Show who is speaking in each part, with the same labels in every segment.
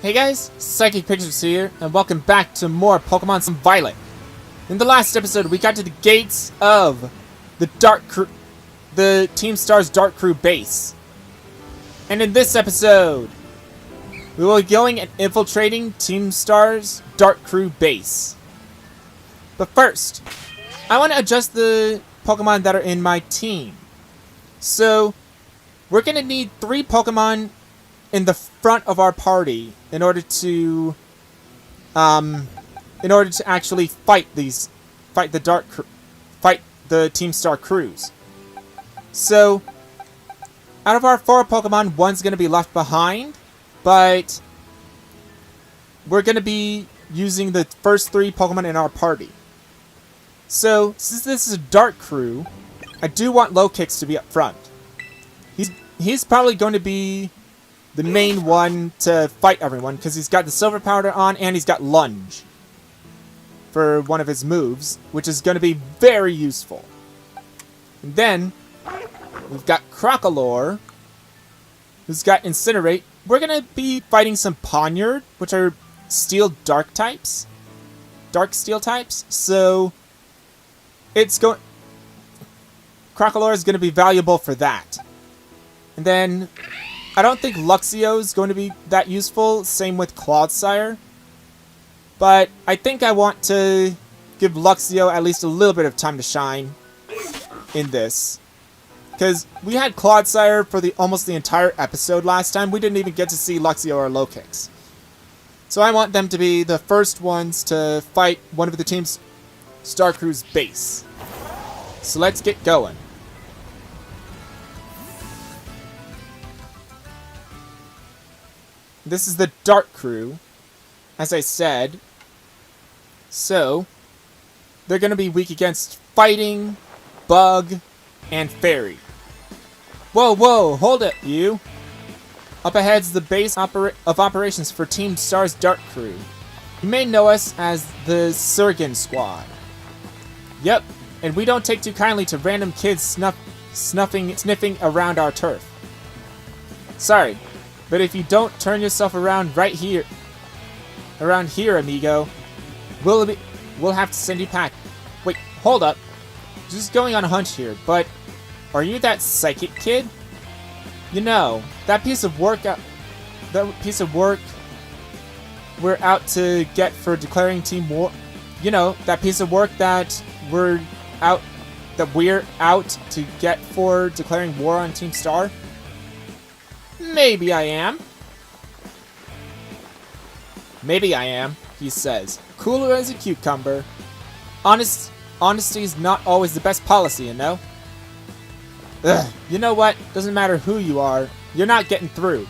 Speaker 1: Hey guys, Psychic Pictures here, and welcome back to more Pokemon Violet. In the last episode, we got to the gates of the Team Star's Dark Crew base. And in this episode, we will be going and infiltrating Team Star's Dark Crew base. But first, I want to adjust the Pokemon that are in my team. So, we're going to need 3 Pokemon in the front of our party in order to actually fight the Team Star crews. So out of our 4 Pokemon, one's gonna be left behind, but we're gonna be using the first 3 Pokemon in our party. So since this is a Dark Crew, I do want Low Kicks to be up front. He's probably going to be the main one to fight everyone, because he's got the Silver Powder on, and he's got Lunge for one of his moves, which is going to be very useful. And then, we've got Crocalor, who's got Incinerate. We're going to be fighting some Ponyard, which are Steel Dark types. Dark Steel types, so Crocalor is going to be valuable for that. And then I don't think Luxio is going to be that useful, same with Clodsire. But I think I want to give Luxio at least a little bit of time to shine in this. Because we had Clodsire for almost the entire episode last time. We didn't even get to see Luxio or Low Kicks. So I want them to be the first ones to fight one of the Team's Star Crew's base. So let's get going. This is the Dark Crew, as I said. So, they're going to be weak against Fighting, Bug, and Fairy. Whoa, whoa, hold it, you. Up ahead's the base of operations for Team Star's Dark Crew. You may know us as the Surgen Squad. Yep, and we don't take too kindly to random kids sniffing around our turf. Sorry. But if you don't turn yourself around around here, amigo, we'll have to send you packing. Wait, hold up. Just going on a hunch here, but are you that psychic kid? You know, that piece of work we're out to get for declaring team war. You know, that piece of work that we're out to get for declaring war on Team Star? Maybe I am. Maybe I am, he says. Cooler as a cucumber. Honesty's not always the best policy, you know? Ugh, you know what? Doesn't matter who you are. You're not getting through.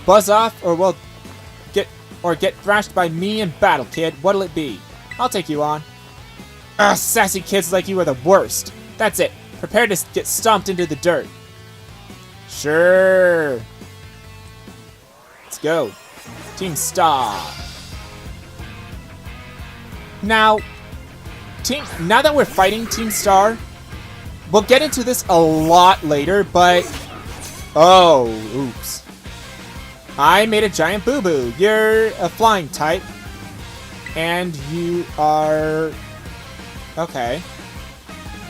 Speaker 1: Buzz off or get thrashed by me in battle, kid. What'll it be? I'll take you on. Ugh, sassy kids like you are the worst. That's it. Prepare to get stomped into the dirt. Sure. Let's go. Team Star. Now that we're fighting Team Star, we'll get into this a lot later, but oh, oops. I made a giant boo-boo. You're a flying type. And you are okay.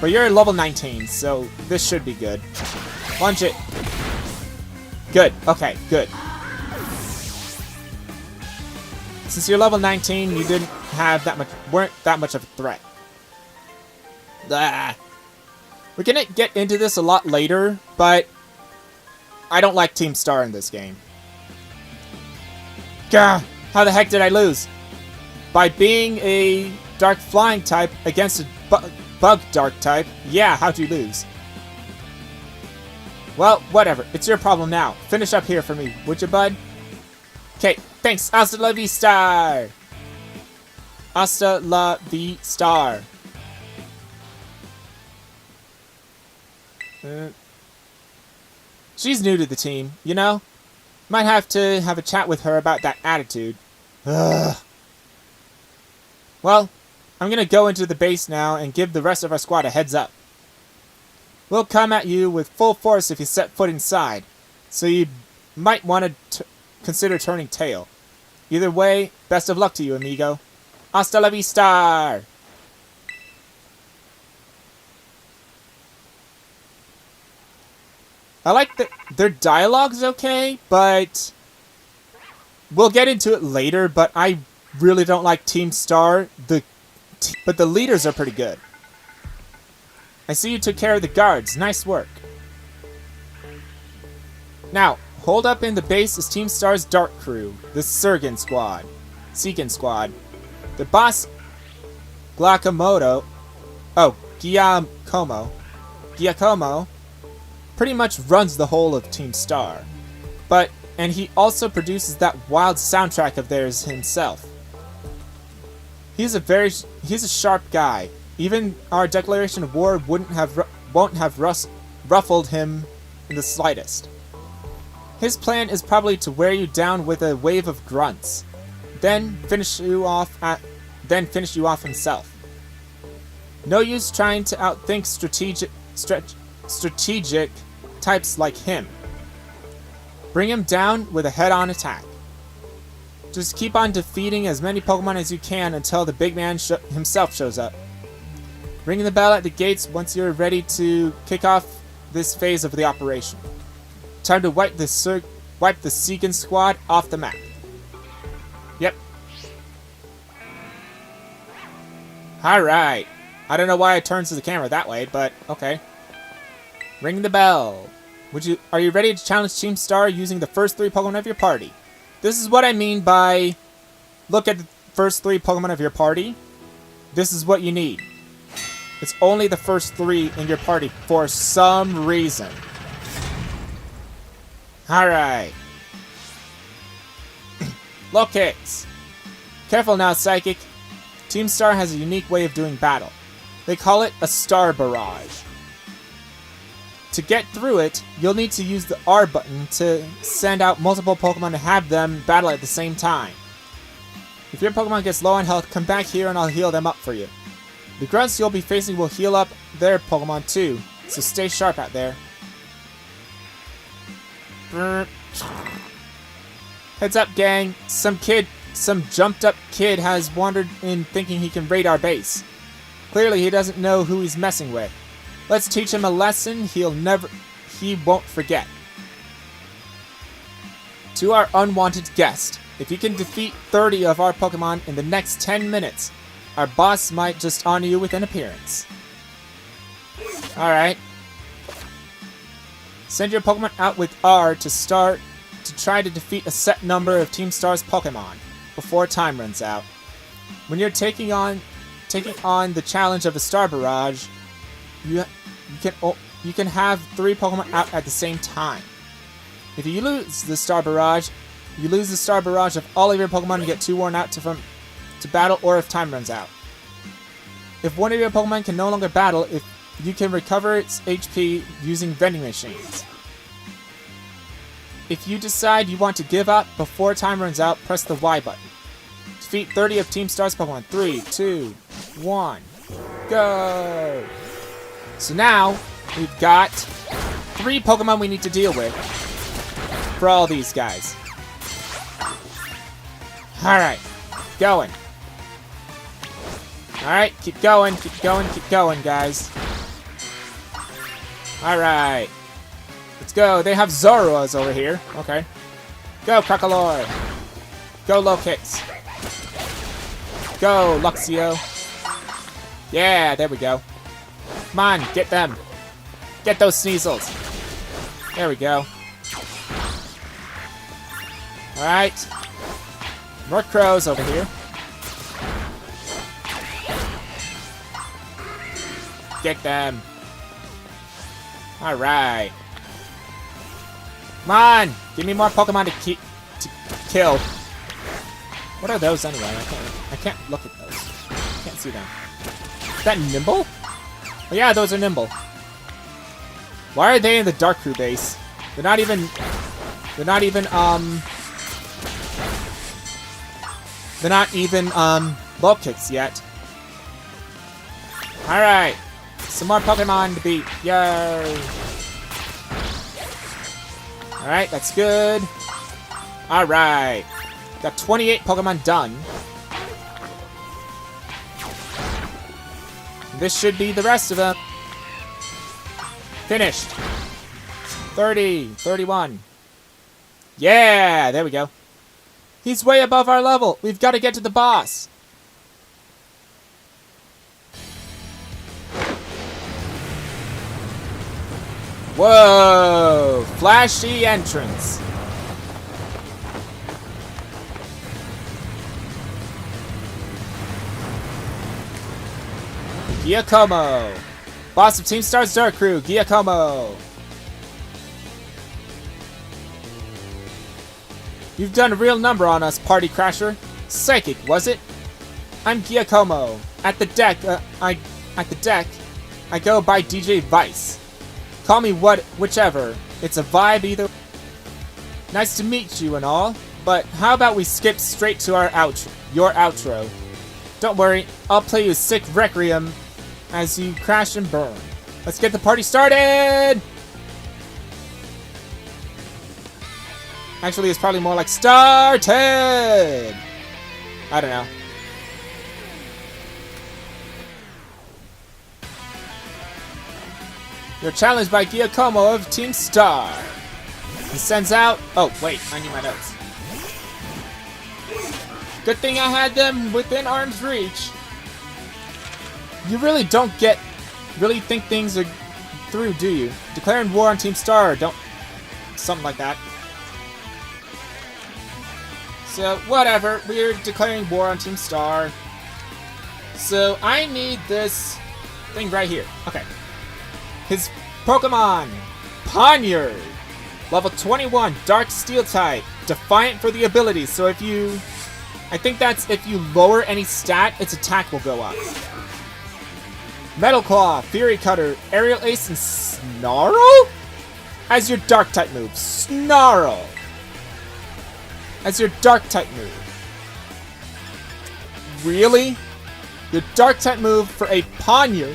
Speaker 1: But you're level 19, so this should be good. Launch it. Good. Okay, good. Since you're level 19, you weren't that much of a threat. Ah. We're gonna get into this a lot later, but I don't like Team Star in this game. Gah! How the heck did I lose? By being a dark flying type against a bug dark type? Yeah, how'd you lose? Well, whatever. It's your problem now. Finish up here for me, would you, bud? Okay, thanks. Hasta la vista. Hasta la vista. She's new to the team, you know? Might have to have a chat with her about that attitude. Ugh. Well, I'm gonna go into the base now and give the rest of our squad a heads up. We'll come at you with full force if you set foot inside, so you might want to consider turning tail. Either way, best of luck to you, amigo. Hasta la vista! I like that their dialogue's okay, but we'll get into it later, but I really don't like Team Star, but the leaders are pretty good. I see you took care of the guards. Nice work. Now, hold up in the base is Team Star's Dark Crew, the Segan Squad. The boss, Giacomo, pretty much runs the whole of Team Star. And he also produces that wild soundtrack of theirs himself. He's a sharp guy. Even our declaration of war won't have ruffled him in the slightest. His plan is probably to wear you down with a wave of grunts, then finish you off himself. No use trying to outthink strategic types like him. Bring him down with a head-on attack. Just keep on defeating as many Pokemon as you can until the big man himself shows up. Ring the bell at the gates once you're ready to kick off this phase of the operation. Time to wipe the Segan Squad off the map. Yep. Alright. I don't know why it turns to the camera that way, but okay. Ring the bell. Are you ready to challenge Team Star using the first 3 Pokemon of your party? This is what I mean by look at the first 3 Pokemon of your party. This is what you need. It's only the first 3 in your party for some reason. Alright. Low kicks. Careful now, Psychic. Team Star has a unique way of doing battle. They call it a Star Barrage. To get through it, you'll need to use the R button to send out multiple Pokemon to have them battle at the same time. If your Pokemon gets low on health, come back here and I'll heal them up for you. The grunts you'll be facing will heal up their Pokemon too, so stay sharp out there. Heads up, gang. Some jumped up kid has wandered in thinking he can raid our base. Clearly he doesn't know who he's messing with. Let's teach him a lesson he won't forget. To our unwanted guest, if you can defeat 30 of our Pokemon in the next 10 minutes, our boss might just honor you with an appearance. Alright. Send your Pokemon out with R to try to defeat a set number of Team Star's Pokemon before time runs out. When you're taking on the challenge of a Star Barrage, you can have 3 Pokemon out at the same time. If you lose the Star Barrage, you lose the Star Barrage of all of your Pokemon and get 2 worn out to battle, or if time runs out. If one of your Pokemon can no longer battle, you can recover its HP using vending machines. If you decide you want to give up before time runs out, press the Y button. Defeat 30 of Team Star's Pokemon. 3, 2, 1, go! So now, we've got 3 Pokemon we need to deal with for all these guys. Alright, going. Alright, keep going, guys. Alright. Let's go. They have Zoroas over here. Okay. Go, Crocoloy. Go, Low Kicks. Go, Luxio. Yeah, there we go. Come on, get them. Get those Sneasels. There we go. Alright. More crows over here. Get them. Alright. Come on! Give me more Pokemon to kill. What are those anyway? I can't look at those. I can't see them. Is that Nimble? Oh yeah, those are Nimble. Why are they in the Dark Crew base? They're not even low kicks yet. Alright. Some more Pokemon to beat. Yay! Alright, that's good. Alright. Got 28 Pokemon done. This should be the rest of them. Finished. 30, 31. Yeah, there we go. He's way above our level. We've got to get to the boss. Whoa! Flashy entrance. Giacomo. Boss of Team Star's Dirt Crew, Giacomo. You've done a real number on us, Party Crasher. Psychic, was it? I'm Giacomo. At the deck, I go by DJ Vice. Call me whichever. It's a vibe either. Nice to meet you and all, but how about we skip straight to our your outro? Don't worry, I'll play you a sick requiem as you crash and burn. Let's get the party started! Actually, it's probably more like started! I don't know. You're challenged by Giacomo of Team Star. He sends out... Oh, wait, I need my notes. Good thing I had them within arm's reach. You really don't really think things are through, do you? Declaring war on Team Star, don't... Something like that. So, whatever. We're declaring war on Team Star. So, I need this thing right here. Okay. His Pokemon, Ponyard. Level 21, Dark Steel type. Defiant for the ability, so if you... I think that's if you lower any stat, its attack will go up. Metal Claw, Fury Cutter, Aerial Ace, and Snarl? As your Dark type move. Snarl! As your Dark type move. Really? Your Dark type move for a Ponyard,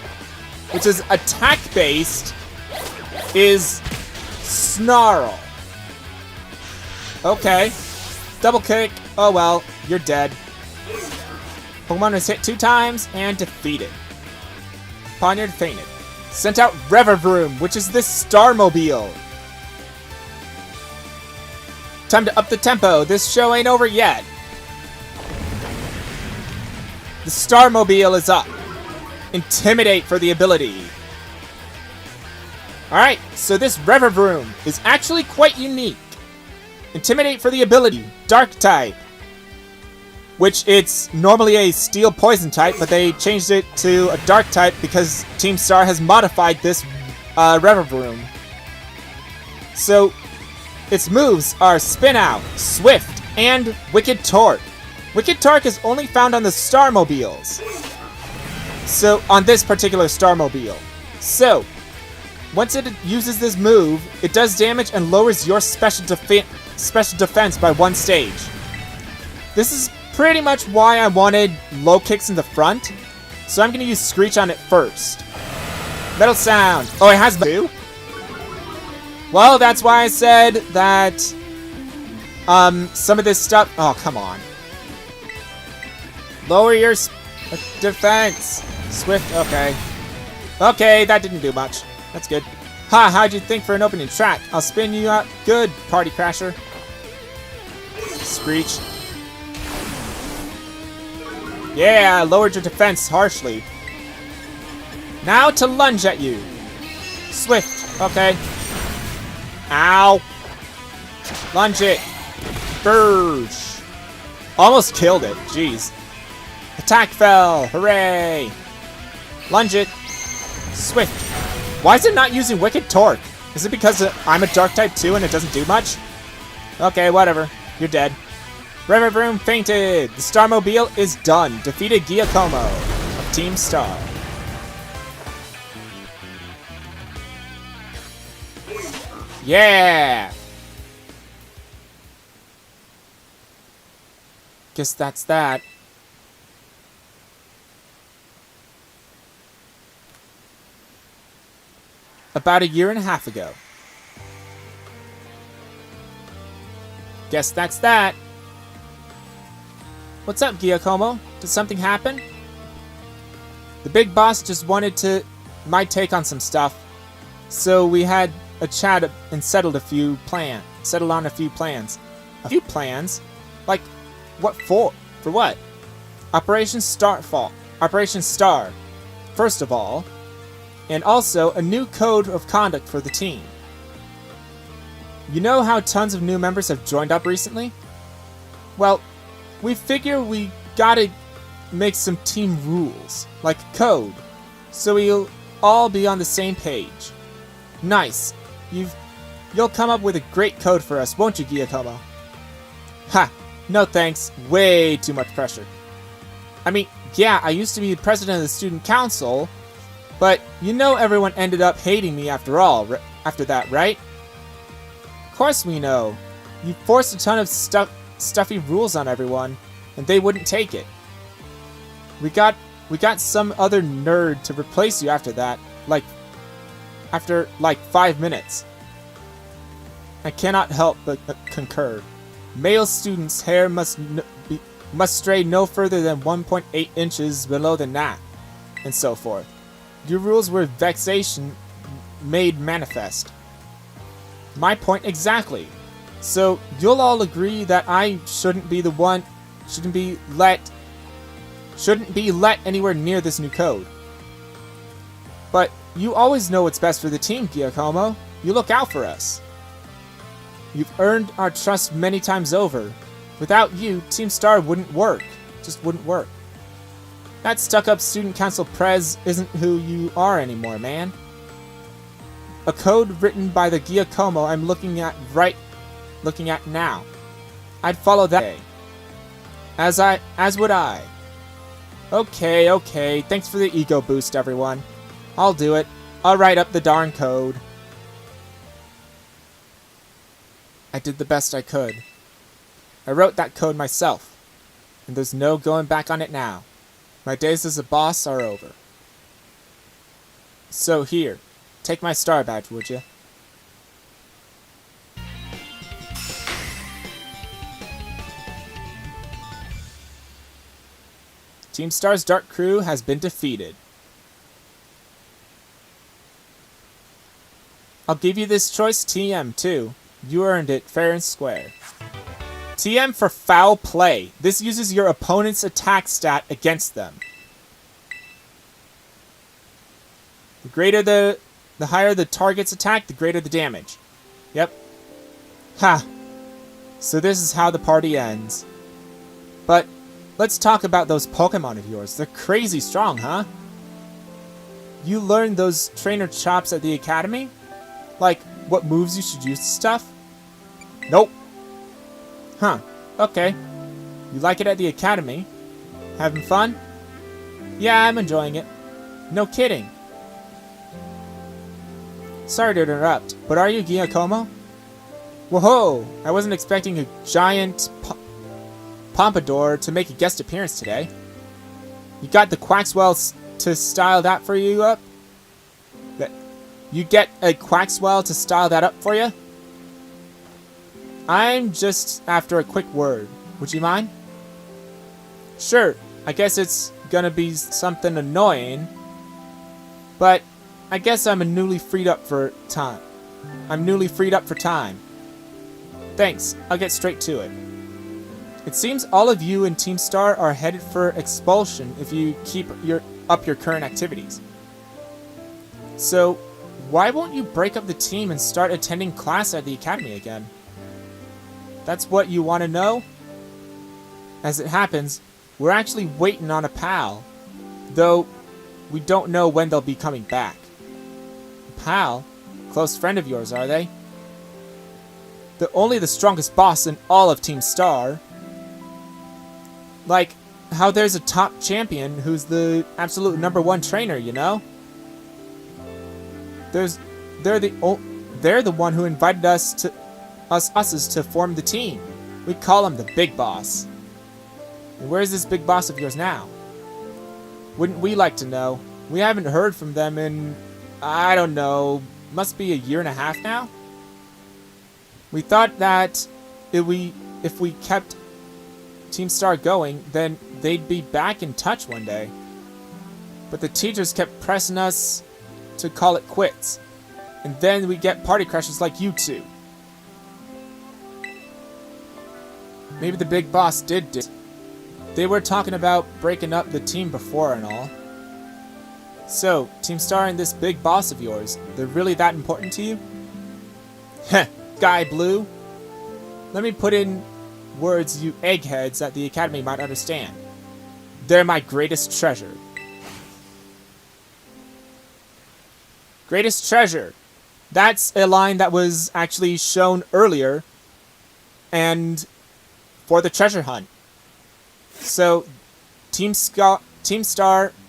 Speaker 1: which is attack-based, is Snarl. Okay. Double kick. Oh well, you're dead. Pokemon was hit 2 times and defeated. Ponyard fainted. Sent out Revavroom, which is this Starmobile. Time to up the tempo. This show ain't over yet. The Starmobile is up. Intimidate for the ability. Alright, so this Revavroom is actually quite unique. Intimidate for the ability. Dark type. Which it's normally a Steel Poison type, but they changed it to a Dark type because Team Star has modified this Revavroom. So, its moves are Spin Out, Swift, and Wicked Torque. Wicked Torque is only found on the Starmobiles. So, on this particular Starmobile. So, once it uses this move, it does damage and lowers your special defense by 1 stage. This is pretty much why I wanted low kicks in the front. So I'm going to use Screech on it first. Metal Sound. Oh, it has two? Well, that's why I said that some of this stuff... Oh, come on. Lower your defense. Swift, okay. Okay, that didn't do much. That's good. Ha, how'd you think for an opening track? I'll spin you out good, Party Crasher. Screech. Yeah, I lowered your defense harshly. Now to lunge at you. Swift, okay. Ow. Lunge it. Burge. Almost killed it, jeez. Attack fell, hooray. Lunge it. Swift. Why is it not using Wicked Torque? Is it because I'm a Dark type too and it doesn't do much? Okay, whatever. You're dead. Revavroom fainted. The Starmobile is done. Defeated Giacomo of Team Star. Yeah! Guess that's that. About 1.5 years ago. Guess that's that. What's up, Giacomo? Did something happen? The big boss just wanted my take on some stuff, so we had a chat and settled on a few plans. A few plans? Like, what for? For what? Operation Star, first of all, and also a new code of conduct for the team. You know how tons of new members have joined up recently? Well, we figure we gotta make some team rules, like code, so we'll all be on the same page. Nice. You'll come up with a great code for us, won't you, Giacomo? Ha! No thanks. Way too much pressure. I mean, yeah, I used to be the president of the student council, but you know everyone ended up hating me after after that, right? Of course we know. You forced a ton of stuffy rules on everyone, and they wouldn't take it. We got some other nerd to replace you after that, after 5 minutes. I cannot help but concur. Male students' hair must stray no further than 1.8 inches below the nape, and so forth. Your rules were vexation made manifest. My point exactly. So you'll all agree that I shouldn't be let anywhere near this new code. But you always know what's best for the team, Giacomo. You look out for us. You've earned our trust many times over. Without you, Team Star wouldn't work. Just wouldn't work. That stuck-up student council prez isn't who you are anymore, man. A code written by the Giacomo I'm looking at now. I'd follow that. As would I. Okay. Thanks for the ego boost, everyone. I'll do it. I'll write up the darn code. I did the best I could. I wrote that code myself, and there's no going back on it now. My days as a boss are over. So here, take my star badge, would you? Team Star's Dark Crew has been defeated. I'll give you this choice TM too. You earned it fair and square. TM for foul play. This uses your opponent's attack stat against them. The higher the target's attack, the greater the damage. Yep. Ha. So this is how the party ends. But let's talk about those Pokemon of yours. They're crazy strong, huh? You learned those trainer chops at the academy? Like, what moves you should use and stuff? Nope. Huh. Okay. You like it at the academy? Having fun? Yeah, I'm enjoying it. No kidding. Sorry to interrupt, but are you Giacomo? Whoa! I wasn't expecting a giant pompadour to make a guest appearance today. You got the Quaxwell to style that for you up? You get a Quaxwell to style that up for you? I'm just after a quick word. Would you mind? Sure, I guess it's gonna be something annoying, but I guess I'm newly freed up for time. Thanks, I'll get straight to it. It seems all of you in Team Star are headed for expulsion if you keep up your current activities. So, why won't you break up the team and start attending class at the academy again? That's what you want to know? As it happens, we're actually waiting on a pal, though we don't know when they'll be coming back. A pal? Close friend of yours, are they? Only the strongest boss in all of Team Star. Like, how there's a top champion who's the absolute #1 trainer, you know? They're the one who invited us to form the team. We call him the Big Boss. And where's this Big Boss of yours now? Wouldn't we like to know? We haven't heard from them in, I don't know, must be a year and a half now? We thought that if we kept Team Star going, then they'd be back in touch one day. But the teachers kept pressing us to call it quits. And then we get party crashers like you two. Maybe the big boss did do it. They were talking about breaking up the team before and all. So, Team Star and this big boss of yours, they're really that important to you? Heh, Guy Blue. Let me put in words you eggheads at the Academy might understand. They're my greatest treasure. Greatest treasure. That's a line that was actually shown earlier and for the treasure hunt. So, Team Star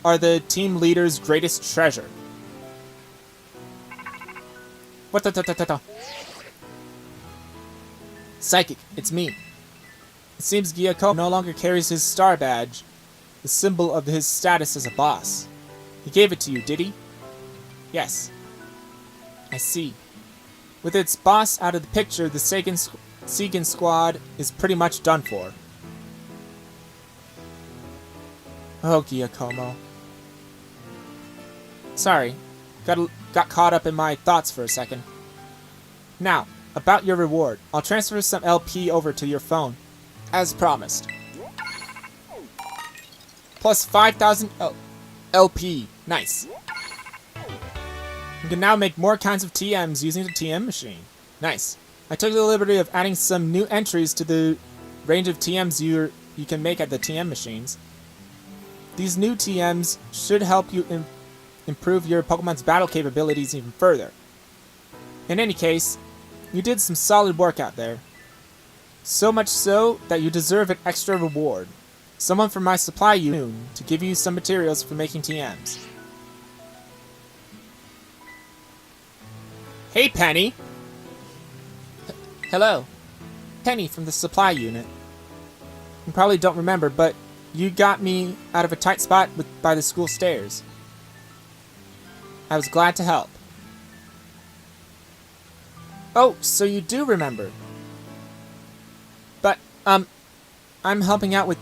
Speaker 1: are the team leader's greatest treasure. What the? Psychic, it's me. It seems Gyako no longer carries his star badge, the symbol of his status as a boss. He gave it to you, did he? Yes. I see. With its boss out of the picture, the Seigen squad is pretty much done for. Oh, Giacomo. Sorry. Got caught up in my thoughts for a second. Now, about your reward. I'll transfer some LP over to your phone. As promised. Plus 5,000 LP. Nice. You can now make more kinds of TMs using the TM machine. Nice. I took the liberty of adding some new entries to the range of TMs you can make at the TM machines. These new TMs should help you improve your Pokemon's battle capabilities even further. In any case, you did some solid work out there. So much so that you deserve an extra reward. Someone from my supply unit to give you some materials for making TMs. Hey, Penny! Hello. Penny from the supply unit. You probably don't remember, but you got me out of a tight spot by the school stairs. I was glad to help. Oh, so you do remember. But, I'm helping out with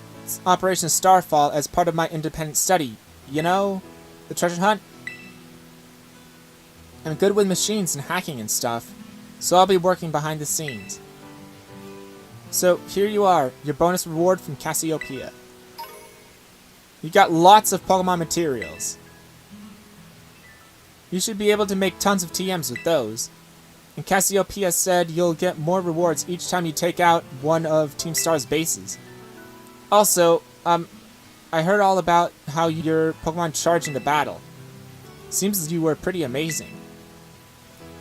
Speaker 1: Operation Starfall as part of my independent study. You know, the treasure hunt? I'm good with machines and hacking and stuff, so I'll be working behind the scenes. So, here you are, your bonus reward from Cassiopeia. You got lots of Pokemon materials. You should be able to make tons of TMs with those. And Cassiopeia said you'll get more rewards each time you take out one of Team Star's bases. Also, I heard all about how your Pokemon charge into battle. Seems you were pretty amazing.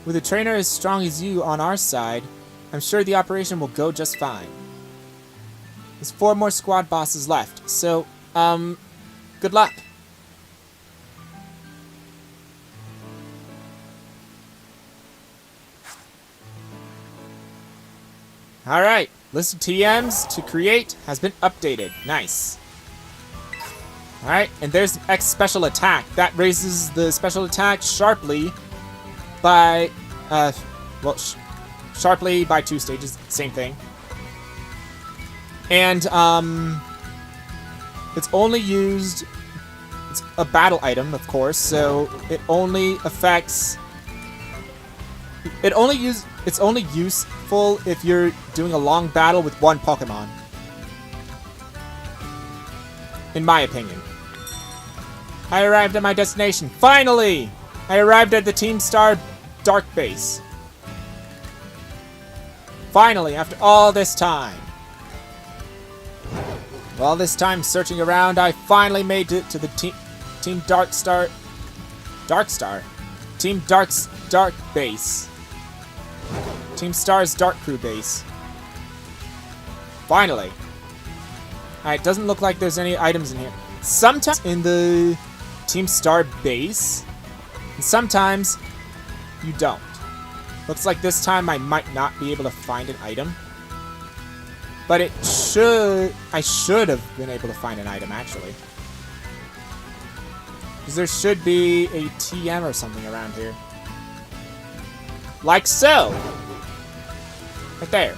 Speaker 1: With a trainer as strong as you on our side, I'm sure the operation will go just fine. There's 4 more squad bosses left, so, good luck. Alright, list of TMs to create has been updated. Nice. Alright, and there's X special attack. That raises the special attack sharply by, sharply by 2 stages. Same thing. And, it's only used, it's a battle item, of course, so it only affects, it's only useful if you're doing a long battle with one Pokemon. In my opinion. I arrived at my destination. Finally! I arrived at the Team Star Dark Base. Finally, after all this time. All this time searching around, I finally made it to the Team Darkstar Team Dark's Dark Base. Team Star's Dark Crew Base. Finally. Alright, doesn't look like there's any items in here. Sometimes in the Team Star base, and sometimes you don't. Looks like this time I might not be able to find an item. But I should have been able to find an item, actually. Because there should be a TM or something around here. Like so! Right there.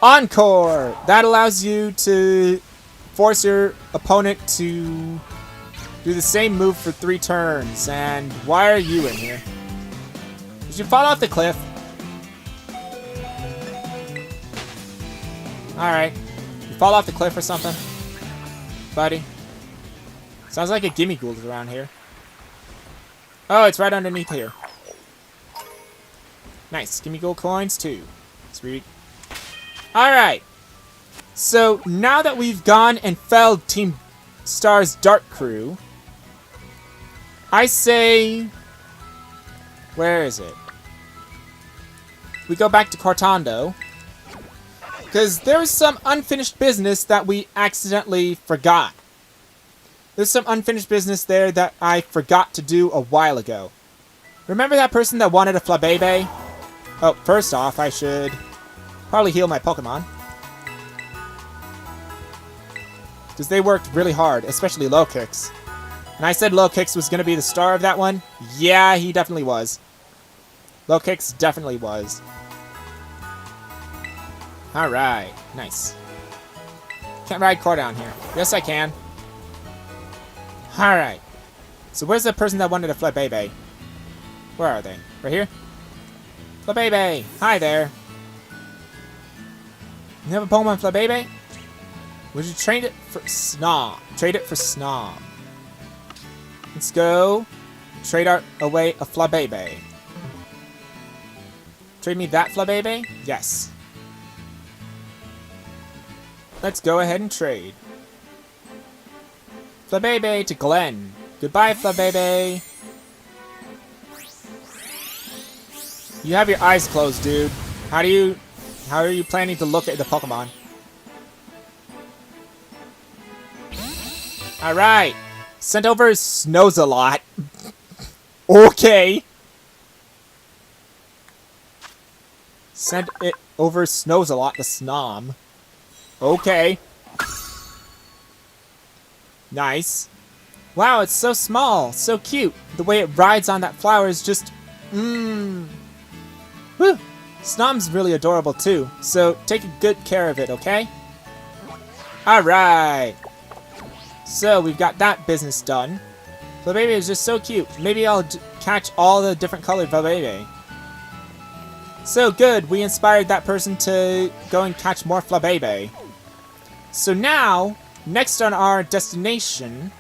Speaker 1: Encore! That allows you to force your opponent to do the same move for 3 turns. And why are you in here? Did you fall off the cliff? Alright. You fall off the cliff or something? Buddy? Sounds like a gimme ghoul is around here. Oh, it's right underneath here. Nice. Gimme gold coins too. Sweet. Alright. So, now that we've gone and felled Team Star's Dark Crew, I say... Where is it? We go back to Cortando. Because there's some unfinished business that we accidentally forgot. There's some unfinished business there that I forgot to do a while ago. Remember that person that wanted a Flabébé? Oh, first off, I should probably heal my Pokemon. Because they worked really hard, especially Low Kicks. And I said Low Kicks was going to be the star of that one. Yeah, he definitely was. Low Kicks definitely was. Alright, nice. Can't ride core down here. Yes, I can. Alright. So where's the person that wanted a Flabébé? Where are they? Right here? Flabébé! Hi there! You have a Pokemon Flabébé? Would you trade it for Snom? Trade it for Snom. Let's go. Trade away a Flabébé. Trade me that Flabébé? Yes. Let's go ahead and trade. Flabébé to Glenn. Goodbye, Flabébé. You have your eyes closed, dude. How are you planning to look at the Pokemon? Alright. Sent over Snows-a-Lot. Okay. Sent it over Snows-a-Lot to Snom. Okay. Nice. Wow, it's so small. So cute. The way it rides on that flower is just... Woo! Snom's really adorable too, so take good care of it, okay? Alright! So, we've got that business done. Flabébé is just so cute. Maybe I'll catch all the different colored Flabébé. So good, we inspired that person to go and catch more Flabébé. So now, next on our destination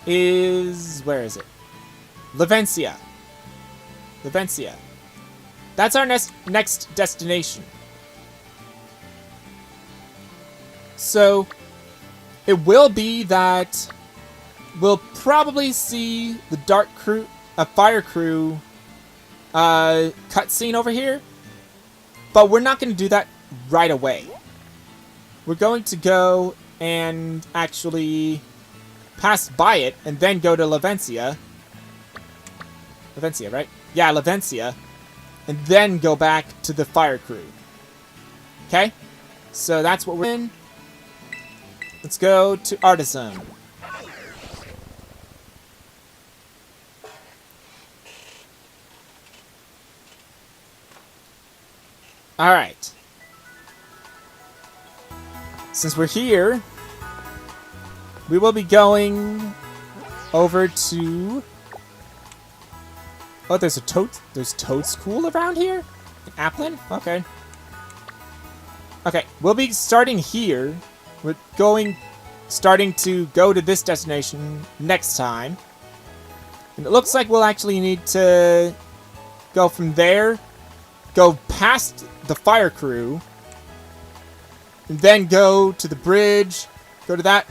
Speaker 1: is... where is it? Lavencia. Lavencia. That's our next destination. So, it will be that we'll probably see the Dark Crew, Fire Crew cutscene over here. But we're not going to do that right away. We're going to go and actually pass by it and then go to Lavencia. Lavencia, right? Yeah, Lavencia. And then go back to the Fire Crew. Okay? So that's what we're in. Let's go to Artisan. Alright. Since we're here, we will be going over to... Oh, there's Toad School around here? In Applin? Okay. Okay, we'll be starting here. We're starting to go to this destination next time. And it looks like we'll actually need to go from there, go past the Fire Crew, and then go to the bridge, go to that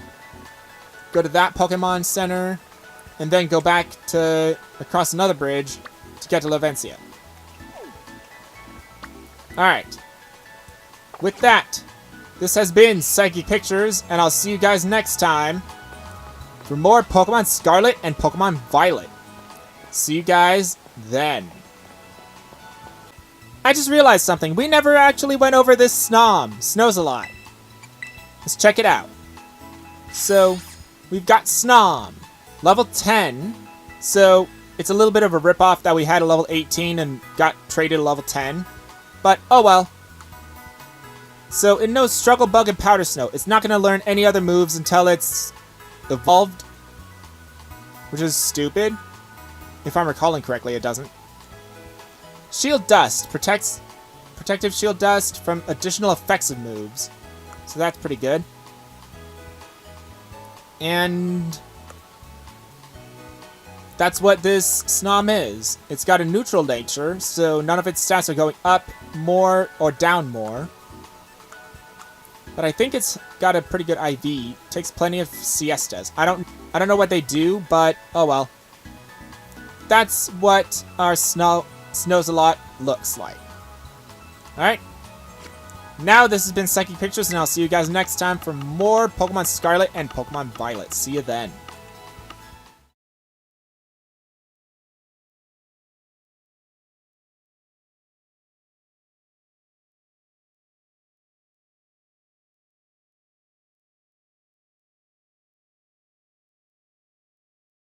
Speaker 1: Pokemon Center, and then go back to across another bridge to get to Lavencia. Alright. With that, this has been Psychic Pictures, and I'll see you guys next time for more Pokemon Scarlet and Pokemon Violet. See you guys then. I just realized something. We never actually went over this Snows-a-Lot. Let's check it out. So, we've got Snom. Level 10. So, it's a little bit of a ripoff that we had a level 18 and got traded a level 10. But, oh well. So it knows Struggle Bug and Powder Snow. It's not going to learn any other moves until it's evolved, which is stupid. If I'm recalling correctly, it doesn't. Shield Dust protects Protective Shield Dust from additional effects of moves. So that's pretty good. And that's what this Snom is. It's got a neutral nature, so none of its stats are going up more or down more. But I think it's got a pretty good IV. Takes plenty of siestas. I don't know what they do, but oh well. That's what our Snows-a-Lot looks like. Alright. Now this has been Psychic Pictures, and I'll see you guys next time for more Pokemon Scarlet and Pokemon Violet. See you then.